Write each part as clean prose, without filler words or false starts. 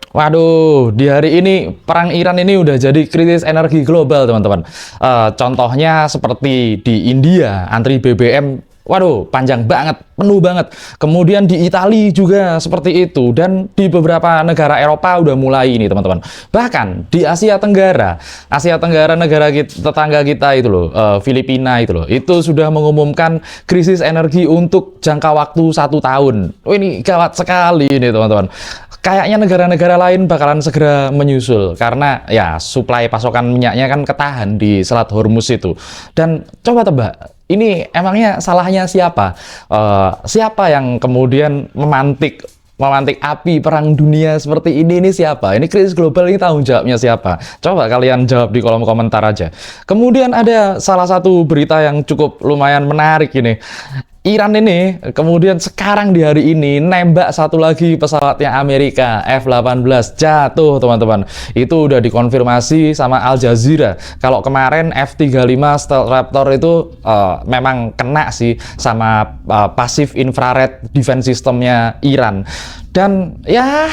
Waduh, di hari ini perang Iran ini udah jadi krisis energi global, teman-teman. Contohnya seperti di India, antri BBM, waduh, panjang banget, penuh banget. Kemudian di Italia juga seperti itu, dan di beberapa negara Eropa udah mulai ini, teman-teman. Bahkan di Asia Tenggara negara tetangga kita itu loh, Filipina itu loh, itu sudah mengumumkan krisis energi untuk jangka waktu 1 tahun. Oh, ini gawat sekali ini, teman-teman. Kayaknya negara-negara lain bakalan segera menyusul karena ya suplai pasokan minyaknya kan ketahan di Selat Hormuz itu. Dan coba tebak, ini emangnya salahnya siapa? Siapa yang kemudian memantik api perang dunia seperti ini siapa? Ini krisis global, ini tanggung jawabnya siapa? Coba kalian jawab di kolom komentar aja. Kemudian ada salah satu berita yang cukup lumayan menarik ini. Iran ini kemudian sekarang di hari ini nembak satu lagi pesawatnya Amerika F-18 jatuh, teman-teman. Itu udah dikonfirmasi sama Al Jazeera. Kalau kemarin F-35 Stealth Raptor itu memang kena sih sama passive infrared defense systemnya Iran. Dan ya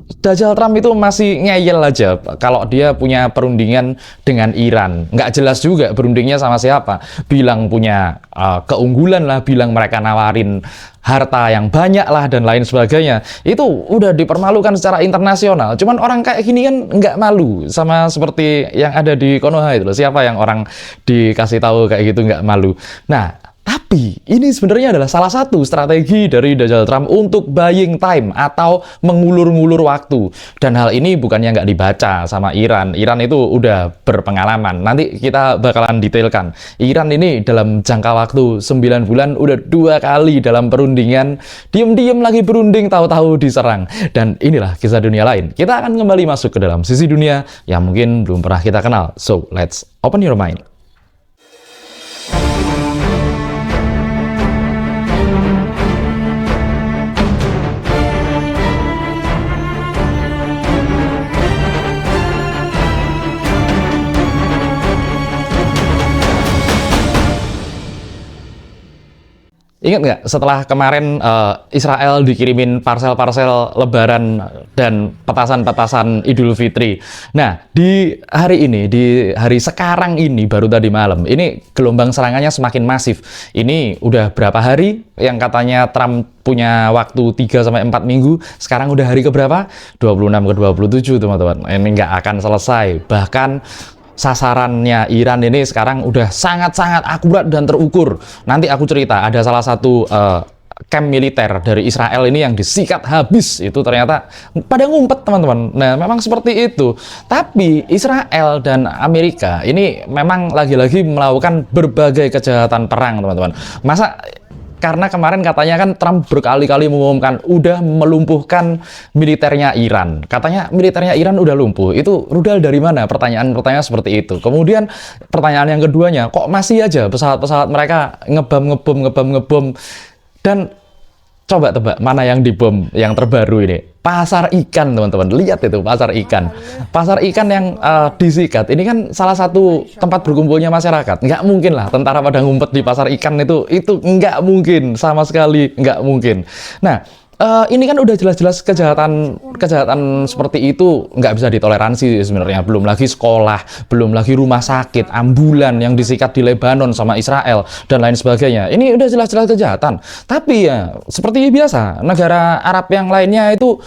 Dajjal Trump itu masih ngeyel aja kalau dia punya perundingan dengan Iran. Nggak jelas juga berundingnya sama siapa. Bilang punya keunggulan lah, bilang mereka nawarin harta yang banyak lah, dan lain sebagainya. Itu udah dipermalukan secara internasional. Cuman orang kayak gini kan nggak malu, sama seperti yang ada di Konoha itu loh. Siapa yang orang dikasih tahu kayak gitu nggak malu. Nah, tapi ini sebenarnya adalah salah satu strategi dari Dajjal Trump untuk buying time atau mengulur-ngulur waktu. Dan hal ini bukannya nggak dibaca sama Iran. Iran itu udah berpengalaman. Nanti kita bakalan detailkan. Iran ini dalam jangka waktu 9 bulan udah 2 kali dalam perundingan. Diem-diem lagi berunding, tahu-tahu diserang. Dan inilah kisah dunia lain. Kita akan kembali masuk ke dalam sisi dunia yang mungkin belum pernah kita kenal. So, let's open your mind. Ingat nggak setelah kemarin Israel dikirimin parsel-parsel Lebaran dan petasan-petasan Idul Fitri. Nah, di hari ini, di hari sekarang ini, baru tadi malam, ini gelombang serangannya semakin masif. Ini udah berapa hari yang katanya Trump punya waktu 3-4 minggu, sekarang udah hari keberapa? 26 ke 27, teman-teman. Ini nggak akan selesai. Bahkan sasarannya Iran ini sekarang udah sangat-sangat akurat dan terukur. Nanti aku cerita, ada salah satu camp militer dari Israel ini yang disikat habis. Itu ternyata pada ngumpet, teman-teman. Nah, memang seperti itu. Tapi Israel dan Amerika ini memang lagi-lagi melakukan berbagai kejahatan perang, teman-teman. Masa karena kemarin katanya kan Trump berkali-kali mengumumkan udah melumpuhkan militernya Iran. Katanya militernya Iran udah lumpuh. Itu rudal dari mana? Pertanyaan-pertanyaan seperti itu. Kemudian pertanyaan yang keduanya, kok masih aja pesawat-pesawat mereka ngebom. Dan coba tebak mana yang dibom yang terbaru ini? Pasar ikan, teman-teman. Lihat itu, pasar ikan. Pasar ikan yang disikat. Ini kan salah satu tempat berkumpulnya masyarakat. Nggak mungkin lah tentara pada ngumpet di pasar ikan itu nggak mungkin. Sama sekali nggak mungkin. Nah, ini kan udah jelas-jelas kejahatan seperti itu nggak bisa ditoleransi sebenarnya. Belum lagi sekolah, belum lagi rumah sakit, ambulan yang disikat di Lebanon sama Israel dan lain sebagainya. Ini udah jelas-jelas kejahatan. Tapi ya seperti biasa, negara Arab yang lainnya itu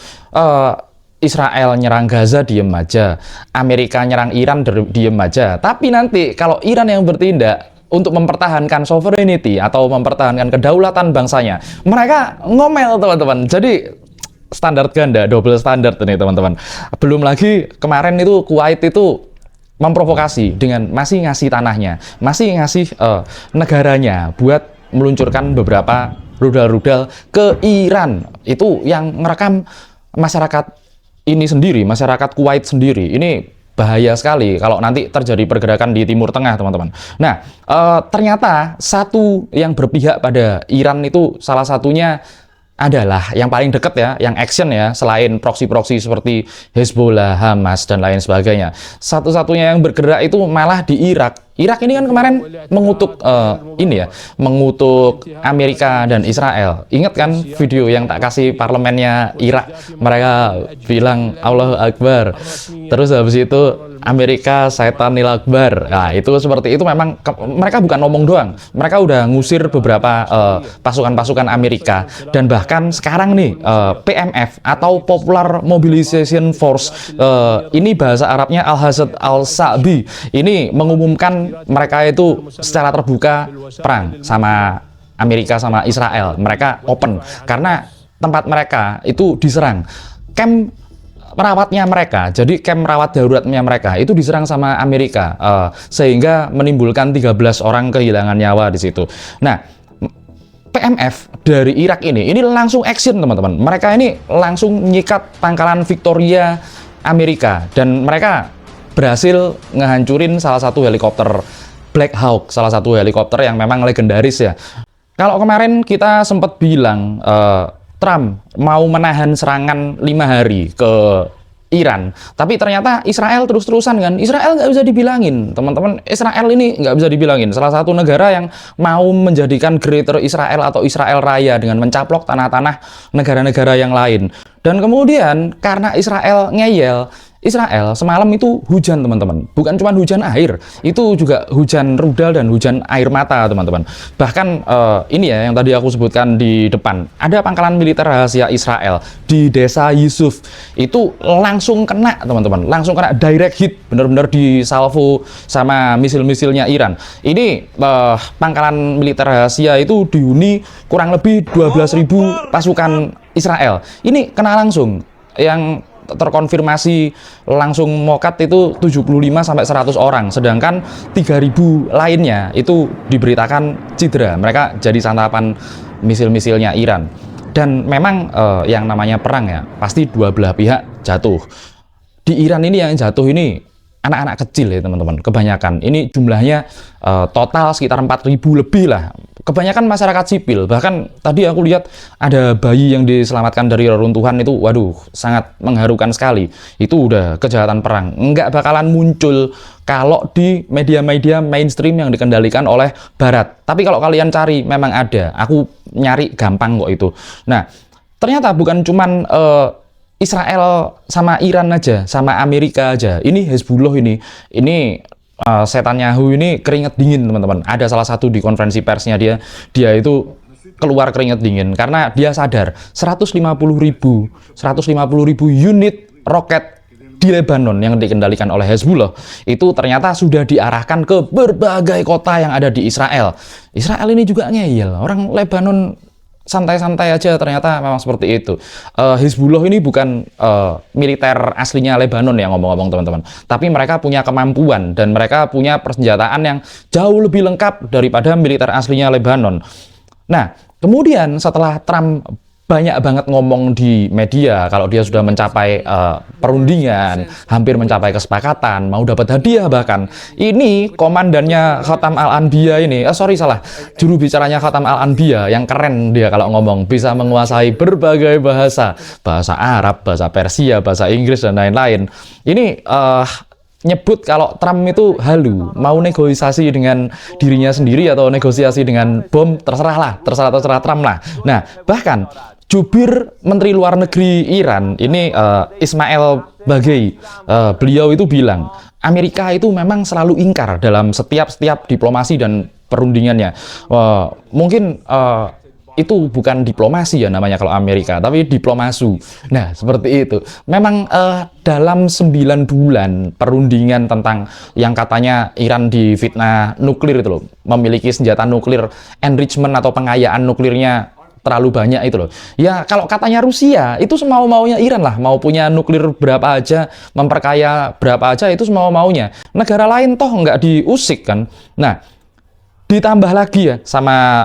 Israel nyerang Gaza diem aja, Amerika nyerang Iran diem aja. Tapi nanti kalau Iran yang bertindak untuk mempertahankan sovereignty atau mempertahankan kedaulatan bangsanya, mereka ngomel, teman-teman. Jadi standar ganda, double standard ini, teman-teman. Belum lagi kemarin itu Kuwait itu memprovokasi dengan masih ngasih tanahnya, masih ngasih negaranya buat meluncurkan beberapa rudal-rudal ke Iran. Itu yang merekam masyarakat ini sendiri, masyarakat Kuwait sendiri. Ini bahaya sekali kalau nanti terjadi pergerakan di Timur Tengah, teman-teman. Nah, ternyata satu yang berpihak pada Iran itu salah satunya adalah yang paling dekat ya, yang action ya, selain proksi-proksi seperti Hezbollah, Hamas, dan lain sebagainya. Satu-satunya yang bergerak itu malah di Irak. Irak ini kan kemarin mengutuk mengutuk Amerika dan Israel. Ingat kan video yang tak kasih parlemennya Irak? Mereka bilang Allahu Akbar. Terus habis itu Amerika Setanil Akbar. Nah, itu seperti itu memang mereka bukan ngomong doang. Mereka udah ngusir beberapa pasukan-pasukan Amerika, dan bahkan sekarang nih PMF atau Popular Mobilization Force, ini bahasa Arabnya Al-Hasad Al-Sa'bi, ini mengumumkan mereka itu secara terbuka perang sama Amerika sama Israel. Mereka open karena tempat mereka itu diserang. Camp merawatnya mereka, jadi camp merawat daruratnya mereka itu diserang sama Amerika, sehingga menimbulkan 13 orang kehilangan nyawa di situ. Nah, PMF dari Irak ini langsung action teman-teman. Mereka ini langsung nyikat pangkalan Victoria Amerika, dan mereka berhasil ngehancurin salah satu helikopter Black Hawk, salah satu helikopter yang memang legendaris ya. Kalau kemarin kita sempat bilang Trump mau menahan serangan 5 hari ke Iran, tapi ternyata Israel terus-terusan kan. Israel nggak bisa dibilangin, teman-teman. Israel ini nggak bisa dibilangin. Salah satu negara yang mau menjadikan Greater Israel atau Israel Raya dengan mencaplok tanah-tanah negara-negara yang lain. Dan kemudian karena Israel ngeyel, Israel semalam itu hujan teman-teman, bukan cuma hujan air, itu juga hujan rudal dan hujan air mata teman-teman. Bahkan ini ya yang tadi aku sebutkan di depan, ada pangkalan militer rahasia Israel di desa Yusuf, itu langsung kena teman-teman, langsung kena direct hit, benar-benar disalvo sama misil-misilnya Iran. Ini pangkalan militer rahasia itu dihuni kurang lebih 12.000 pasukan Israel. Ini kena langsung, yang terkonfirmasi langsung mokat itu 75-100 orang, sedangkan 3.000 lainnya itu diberitakan cedera. Mereka jadi santapan misil-misilnya Iran. Dan memang yang namanya perang ya, pasti dua belah pihak jatuh. Di Iran ini yang jatuh ini anak-anak kecil ya teman-teman, kebanyakan. Ini jumlahnya total sekitar 4.000 lebih lah. Kebanyakan masyarakat sipil, bahkan tadi aku lihat ada bayi yang diselamatkan dari reruntuhan itu, waduh, sangat mengharukan sekali. Itu udah kejahatan perang. Nggak bakalan muncul kalau di media-media mainstream yang dikendalikan oleh Barat. Tapi kalau kalian cari, memang ada. Aku nyari gampang kok itu. Nah, ternyata bukan cuman Israel sama Iran aja, sama Amerika aja. Ini Hezbollah ini Setanyahu ini keringet dingin teman-teman. Ada salah satu di konferensi persnya dia itu keluar keringet dingin karena dia sadar 150.000 unit roket di Lebanon yang dikendalikan oleh Hezbollah itu ternyata sudah diarahkan ke berbagai kota yang ada di Israel. Israel ini juga ngeyel, orang Lebanon santai-santai aja, ternyata memang seperti itu. Hizbullah ini bukan militer aslinya Lebanon ya ngomong-ngomong teman-teman, tapi mereka punya kemampuan dan mereka punya persenjataan yang jauh lebih lengkap daripada militer aslinya Lebanon. Nah, kemudian setelah Trump banyak banget ngomong di media kalau dia sudah mencapai perundingan, hampir mencapai kesepakatan, mau dapat hadiah bahkan. Ini komandannya Khatam Al-Anbiya ini, juru bicaranya Khatam Al-Anbiya yang keren dia kalau ngomong, bisa menguasai berbagai bahasa Arab, bahasa Persia, bahasa Inggris dan lain-lain. Ini nyebut kalau Trump itu halu, mau negosiasi dengan dirinya sendiri atau negosiasi dengan bom, terserah Trump lah. Nah, bahkan jubir Menteri Luar Negeri Iran ini Ismail Baghei, beliau itu bilang Amerika itu memang selalu ingkar dalam setiap diplomasi dan perundingannya. Mungkin itu bukan diplomasi ya namanya kalau Amerika, tapi diplomasu. Nah, seperti itu. Memang dalam 9 bulan perundingan tentang yang katanya Iran difitnah nuklir itu loh, memiliki senjata nuklir, enrichment atau pengayaan nuklirnya terlalu banyak itu loh. Ya kalau katanya Rusia itu semau-maunya Iran lah, mau punya nuklir berapa aja, memperkaya berapa aja, itu semau-maunya. Negara lain toh nggak diusik kan. Nah, ditambah lagi ya sama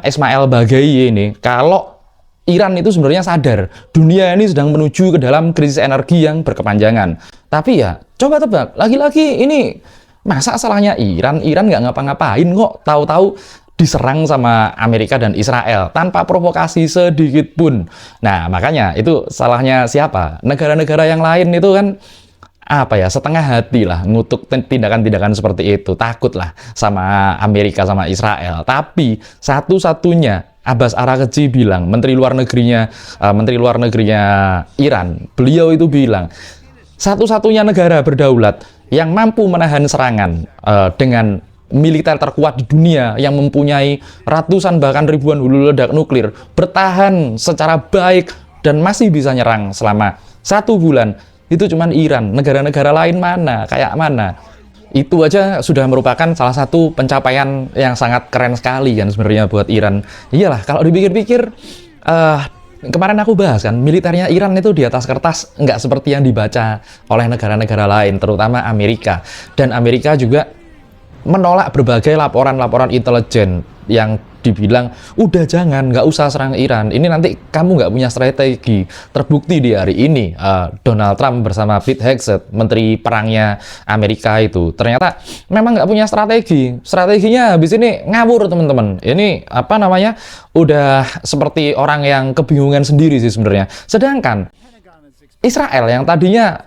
Ismail Baghei ini, kalau Iran itu sebenarnya sadar dunia ini sedang menuju ke dalam krisis energi yang berkepanjangan. Tapi ya coba tebak, lagi-lagi ini masa salahnya Iran nggak ngapa-ngapain kok, tahu-tahu diserang sama Amerika dan Israel tanpa provokasi sedikit pun. Nah, makanya itu salahnya siapa? Negara-negara yang lain itu kan apa ya, setengah hati lah ngutuk tindakan-tindakan seperti itu, takut lah sama Amerika sama Israel. Tapi satu-satunya Abbas Araghchi bilang, Menteri Luar Negerinya Iran, beliau itu bilang satu-satunya negara berdaulat yang mampu menahan serangan dengan militer terkuat di dunia yang mempunyai ratusan bahkan ribuan hulu ledak nuklir, bertahan secara baik dan masih bisa nyerang selama 1 bulan, itu cuman Iran. Negara-negara lain mana, kayak mana? Itu aja sudah merupakan salah satu pencapaian yang sangat keren sekali kan sebenarnya buat Iran. Iyalah, kalau dipikir-pikir, kemarin aku bahas kan, militernya Iran itu di atas kertas nggak seperti yang dibaca oleh negara-negara lain, terutama Amerika. Dan Amerika juga menolak berbagai laporan-laporan intelijen yang dibilang, udah jangan, nggak usah serang Iran, ini nanti kamu nggak punya strategi. Terbukti di hari ini, Donald Trump bersama Pete Hegseth, menteri perangnya Amerika itu, ternyata memang nggak punya strategi. Strateginya habis ini ngawur, teman-teman. Ini apa namanya, udah seperti orang yang kebingungan sendiri sih sebenarnya. Sedangkan Israel yang tadinya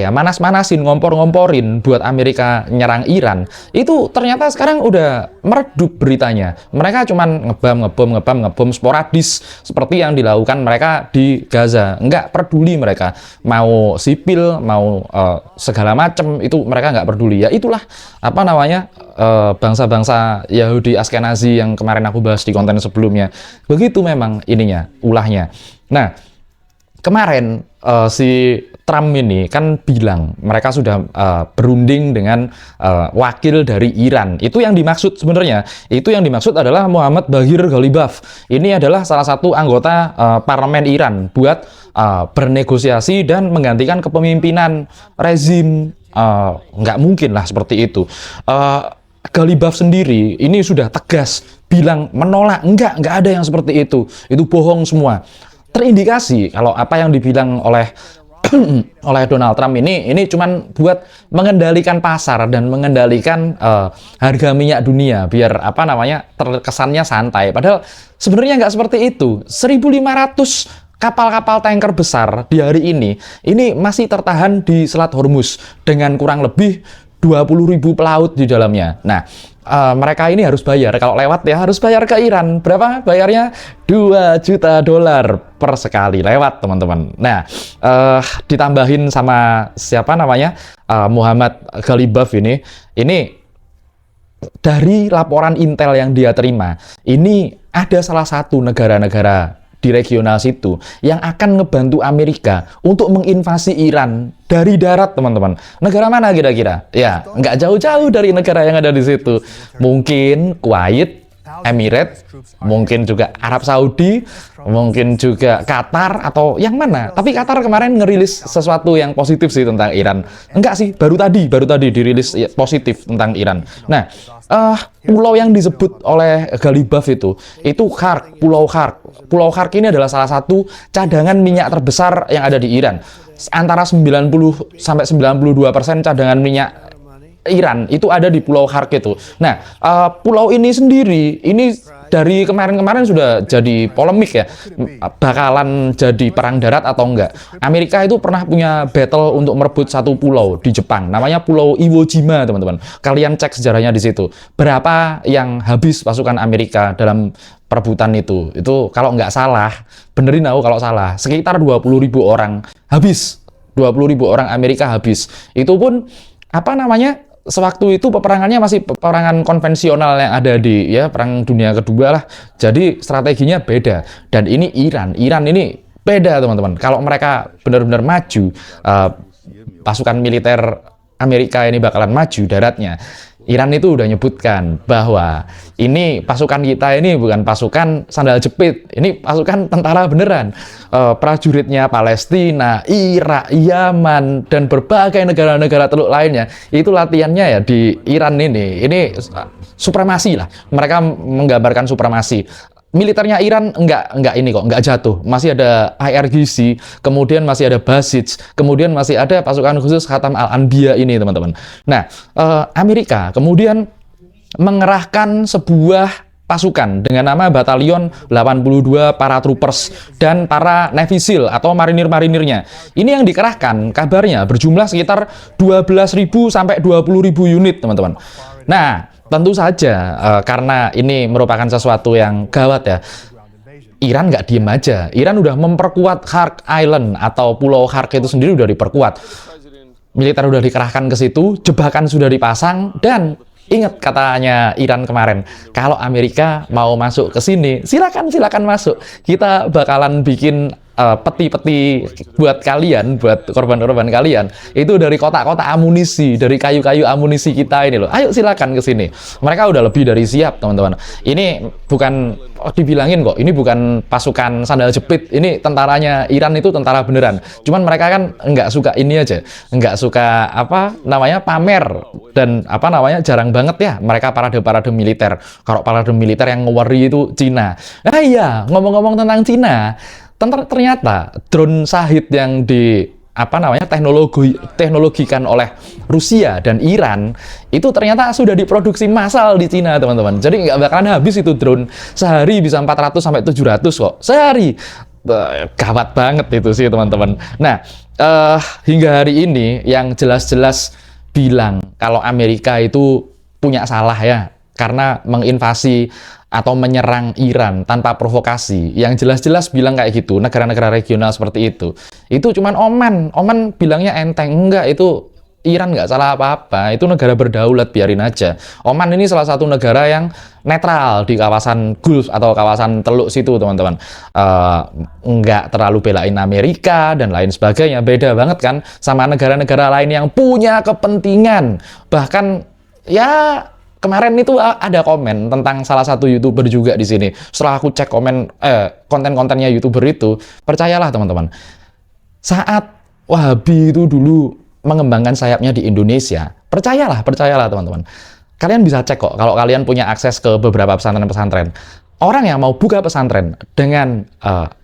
manas-manasin, ngompor-ngomporin buat Amerika nyerang Iran, itu ternyata sekarang udah meredup beritanya. Mereka cuman ngebom sporadis seperti yang dilakukan mereka di Gaza. Nggak peduli mereka, mau sipil, mau segala macem, itu mereka nggak peduli. Ya itulah apa namanya, bangsa-bangsa Yahudi Askenazi yang kemarin aku bahas di konten sebelumnya. Begitu memang ininya, ulahnya. Nah, kemarin si Trump ini kan bilang mereka sudah berunding dengan wakil dari Iran. Itu yang dimaksud sebenarnya. Itu yang dimaksud adalah Muhammad Baghir Ghalibaf. Ini adalah salah satu anggota parlemen Iran buat bernegosiasi dan menggantikan kepemimpinan rezim. Nggak mungkin lah seperti itu. Ghalibaf sendiri ini sudah tegas bilang menolak, nggak ada yang seperti itu bohong semua. Terindikasi kalau apa yang dibilang oleh Donald Trump ini cuman buat mengendalikan pasar dan mengendalikan harga minyak dunia biar apa namanya terkesannya santai. Padahal sebenarnya nggak seperti itu. 1.500 kapal-kapal tanker besar di hari ini masih tertahan di Selat Hormuz dengan kurang lebih 20.000 pelaut di dalamnya. Nah, mereka ini harus bayar. Kalau lewat ya harus bayar ke Iran. Berapa bayarnya? $2 juta per sekali lewat, teman-teman. Nah, ditambahin sama siapa namanya, Muhammad Ghalibaf ini dari laporan intel yang dia terima, ini ada salah satu negara-negara di regional situ yang akan ngebantu Amerika untuk menginvasi Iran dari darat, teman-teman. Negara mana kira-kira? Ya, nggak jauh-jauh dari negara yang ada di situ. Mungkin Kuwait, Emirates, mungkin juga Arab Saudi, mungkin juga Qatar, atau yang mana. Tapi Qatar kemarin ngerilis sesuatu yang positif sih tentang Iran. Enggak sih, baru tadi dirilis positif tentang Iran. Nah, pulau yang disebut oleh Ghalibaf itu Khark, Pulau Khark. Pulau Khark ini adalah salah satu cadangan minyak terbesar yang ada di Iran. Antara 90 sampai 92% cadangan minyak Iran itu ada di Pulau Khark itu. Nah, pulau ini sendiri dari kemarin-kemarin sudah jadi polemik ya, bakalan jadi perang darat atau enggak. Amerika itu pernah punya battle untuk merebut satu pulau di Jepang, namanya Pulau Iwo Jima, teman-teman. Kalian cek sejarahnya di situ. Berapa yang habis pasukan Amerika dalam perebutan itu kalau nggak salah, benerin aku kalau salah, sekitar 20.000 orang habis. 20.000 orang Amerika habis. Itu pun apa namanya, sewaktu itu peperangannya masih peperangan konvensional yang ada di Perang Dunia Kedua lah. Jadi strateginya beda. Dan ini Iran ini beda, teman-teman. Kalau mereka benar-benar maju, pasukan militer Amerika ini bakalan maju daratnya. Iran itu udah nyebutkan bahwa ini pasukan kita ini bukan pasukan sandal jepit, ini pasukan tentara beneran. Prajuritnya Palestina, Irak, Yaman, dan berbagai negara-negara teluk lainnya itu latihannya ya di Iran ini supremasi lah. Mereka menggambarkan supremasi. Militernya Iran enggak jatuh. Masih ada IRGC, kemudian masih ada Basij, kemudian masih ada pasukan khusus Khatam Al-Anbiya ini, teman-teman. Nah, Amerika kemudian mengerahkan sebuah pasukan dengan nama Batalion 82 Paratroopers dan para Navy SEAL atau marinir-marinirnya. Ini yang dikerahkan kabarnya berjumlah sekitar 12.000 sampai 20.000 unit, teman-teman. Nah, tentu saja karena ini merupakan sesuatu yang gawat ya, Iran nggak diem aja. Iran udah memperkuat Khark Island atau Pulau Khark itu sendiri udah diperkuat. Militer udah dikerahkan ke situ, jebakan sudah dipasang, dan ingat katanya Iran kemarin, kalau Amerika mau masuk ke sini, silakan masuk. Kita bakalan bikin peti-peti buat kalian, buat korban-korban kalian. Itu dari kotak-kotak amunisi, dari kayu-kayu amunisi kita ini loh. Ayo silakan ke sini. Mereka udah lebih dari siap, teman-teman. Ini bukan dibilangin kok, ini bukan pasukan sandal jepit. Ini tentaranya Iran itu tentara beneran. Cuman mereka kan nggak suka ini aja, nggak suka apa namanya pamer dan apa namanya jarang banget ya mereka parade-parade militer. Kalau parade militer yang ngewari itu Cina. Nah iya, ngomong-ngomong tentang Cina, ternyata drone Shahid yang di apa namanya teknologikan oleh Rusia dan Iran itu ternyata sudah diproduksi massal di Cina, teman-teman. Jadi nggak bakalan habis itu drone, sehari bisa 400 sampai 700 kok sehari. Gawat banget itu sih, teman-teman. Nah, hingga hari ini yang jelas-jelas bilang kalau Amerika itu punya salah ya karena menginvasi atau menyerang Iran tanpa provokasi. Yang jelas-jelas bilang kayak gitu, negara-negara regional seperti itu cuman Oman bilangnya enteng. Enggak, itu Iran nggak salah apa-apa, itu negara berdaulat, biarin aja. Oman ini salah satu negara yang netral di kawasan Gulf atau kawasan Teluk situ, teman-teman. Nggak terlalu belain Amerika dan lain sebagainya. Beda banget kan sama negara-negara lain yang punya kepentingan. Bahkan ya kemarin itu ada komen tentang salah satu YouTuber juga di sini. Setelah aku cek konten-kontennya YouTuber itu, percayalah teman-teman, saat Wahabi itu dulu mengembangkan sayapnya di Indonesia, percayalah teman-teman. Kalian bisa cek kok kalau kalian punya akses ke beberapa pesantren-pesantren. Orang yang mau buka pesantren dengan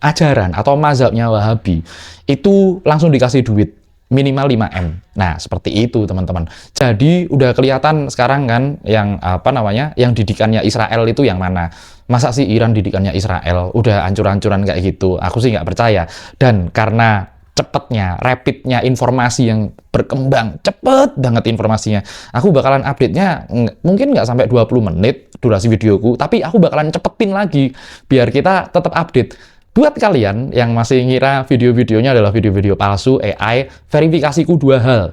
ajaran atau mazhabnya Wahabi itu langsung dikasih duit minimal 5M. Nah, seperti itu, teman-teman. Jadi udah kelihatan sekarang kan yang apa namanya, yang didikannya Israel itu yang mana. Masa sih Iran didikannya Israel udah hancur-hancuran kayak gitu? Aku sih nggak percaya. Dan karena cepetnya, rapidnya informasi yang berkembang, cepet banget informasinya, aku bakalan update-nya mungkin nggak sampai 20 menit durasi videoku, tapi aku bakalan cepetin lagi biar kita tetap update. Buat kalian yang masih ngira video-videonya adalah video-video palsu AI, verifikasiku dua hal.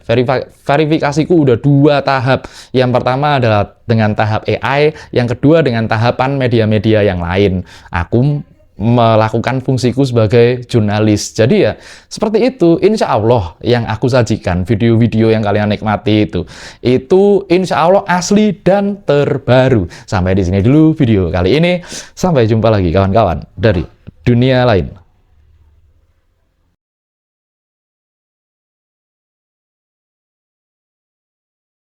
Verifikasiku udah 2 tahap. Yang pertama adalah dengan tahap AI, yang kedua dengan tahapan media-media yang lain. Aku melakukan fungsiku sebagai jurnalis. Jadi ya seperti itu. Insya Allah yang aku sajikan, video-video yang kalian nikmati itu insya Allah asli dan terbaru. Sampai di sini dulu video kali ini. Sampai jumpa lagi kawan-kawan dari dunia lain.